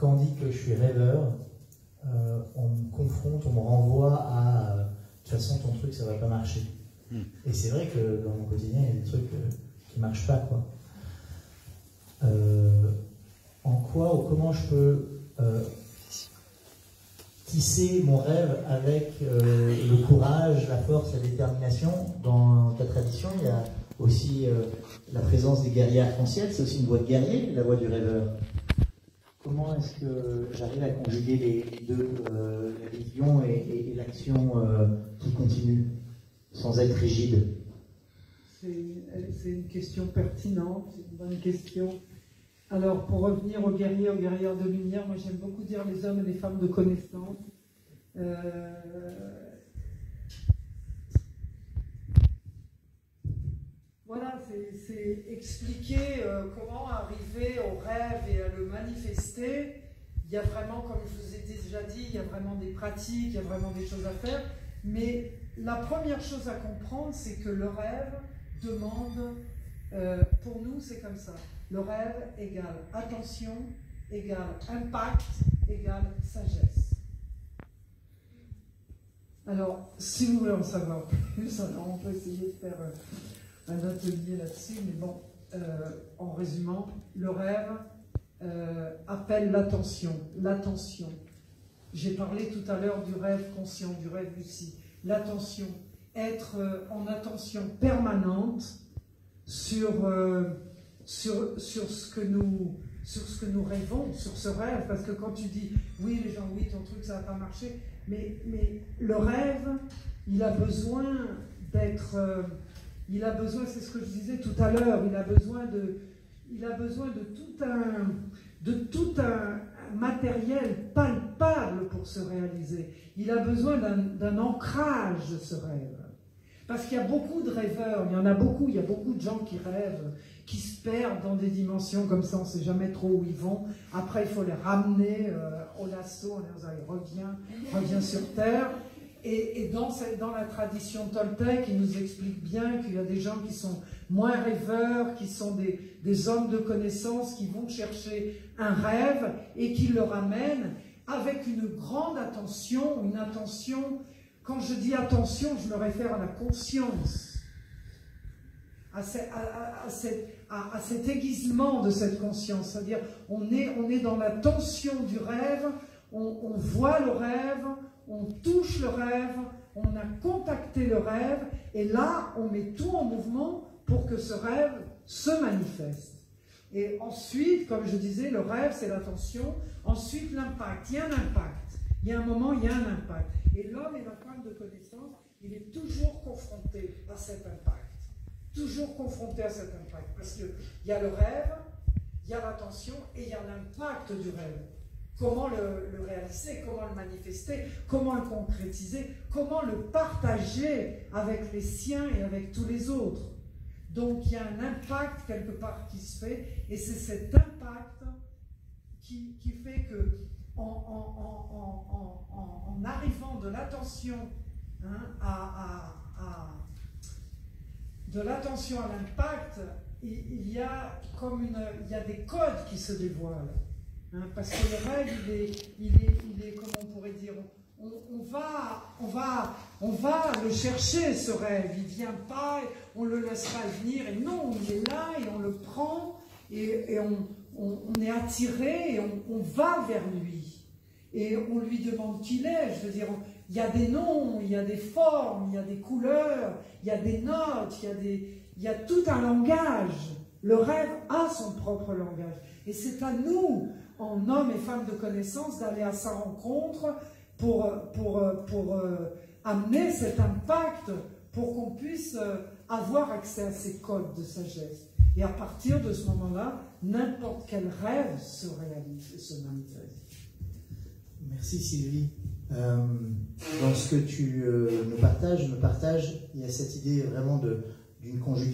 quand on dit que je suis rêveur, on me confronte, on me renvoie à de toute façon ton truc ça va pas marcher. Et c'est vrai que dans mon quotidien il y a des trucs qui marchent pas quoi. En quoi ou comment je peux tisser mon rêve avec le courage, la force, la détermination. Dans ta tradition, il y a aussi la présence des guerriers arc-en-ciel, c'est aussi une voie de guerrier, la voie du rêveur. Comment est-ce que j'arrive à conjuguer les deux, la vision et l'action qui continue, sans être rigide? C'est une question pertinente, c'est une bonne question. Alors, pour revenir aux guerriers, aux guerrières de lumière, moi j'aime beaucoup dire les hommes et les femmes de connaissance. Voilà, c'est expliquer comment arriver au rêve et à le manifester. Il y a vraiment, comme je vous ai déjà dit, il y a vraiment des pratiques, il y a vraiment des choses à faire. Mais la première chose à comprendre, c'est que le rêve demande, pour nous c'est comme ça, le rêve égale attention, égale impact, égale sagesse. Alors, si vous voulez en savoir plus, alors on peut essayer de faire un atelier là-dessus, mais bon, en résumant, le rêve appelle l'attention. L'attention. J'ai parlé tout à l'heure du rêve conscient, du rêve lucide. L'attention. Être en attention permanente sur ce que nous rêvons, sur ce rêve. Parce que quand tu dis, oui, les gens, oui, ton truc, ça va pas marcher, mais le rêve, il a besoin d'être... il a besoin, c'est ce que je disais tout à l'heure, il a besoin de tout un matériel palpable pour se réaliser. Il a besoin d'un ancrage de ce rêve. Parce qu'il y a beaucoup de rêveurs, il y en a beaucoup, il y a beaucoup de gens qui rêvent, qui se perdent dans des dimensions comme ça, on ne sait jamais trop où ils vont. Après, il faut les ramener au lasso, on leur dit, reviens sur Terre. Et dans la tradition toltèque, il nous explique bien qu'il y a des gens qui sont moins rêveurs, qui sont des hommes de connaissance, qui vont chercher un rêve et qui le ramènent avec une grande attention, une attention, quand je dis attention, je me réfère à la conscience, à cet aiguisement de cette conscience, c'est-à-dire on est dans la tension du rêve, on voit le rêve, on touche le rêve, on a contacté le rêve, et là, on met tout en mouvement pour que ce rêve se manifeste. Et ensuite, comme je disais, le rêve, c'est l'attention. Ensuite, l'impact. Il y a un impact. Il y a un moment, il y a un impact. Et l'homme et la femme de connaissance, il est toujours confronté à cet impact. Toujours confronté à cet impact. Parce qu'il y a le rêve, il y a l'attention, et il y a l'impact du rêve. Comment le réaliser, comment le manifester, comment le concrétiser, comment le partager avec les siens et avec tous les autres. Donc il y a un impact quelque part qui se fait, et c'est cet impact qui fait que en arrivant de l'attention de l'attention à l'impact, il y a des codes qui se dévoilent. Parce que le rêve, il est comment on pourrait dire, on va le chercher, ce rêve, il ne vient pas, on le laissera venir, et non, il est là, et on le prend, et on est attiré, et on va vers lui, et on lui demande qui il est. Je veux dire, il y a des noms, il y a des formes, il y a des couleurs, il y a des notes, il y a tout un langage. Le rêve a son propre langage, et c'est à nous, en hommes et femmes de connaissance, d'aller à sa rencontre pour amener cet impact, pour qu'on puisse avoir accès à ces codes de sagesse. Et à partir de ce moment-là, n'importe quel rêve se réalise et se manifeste. Merci Sylvie. Dans ce que tu nous partages, il y a cette idée vraiment d'une conjugaison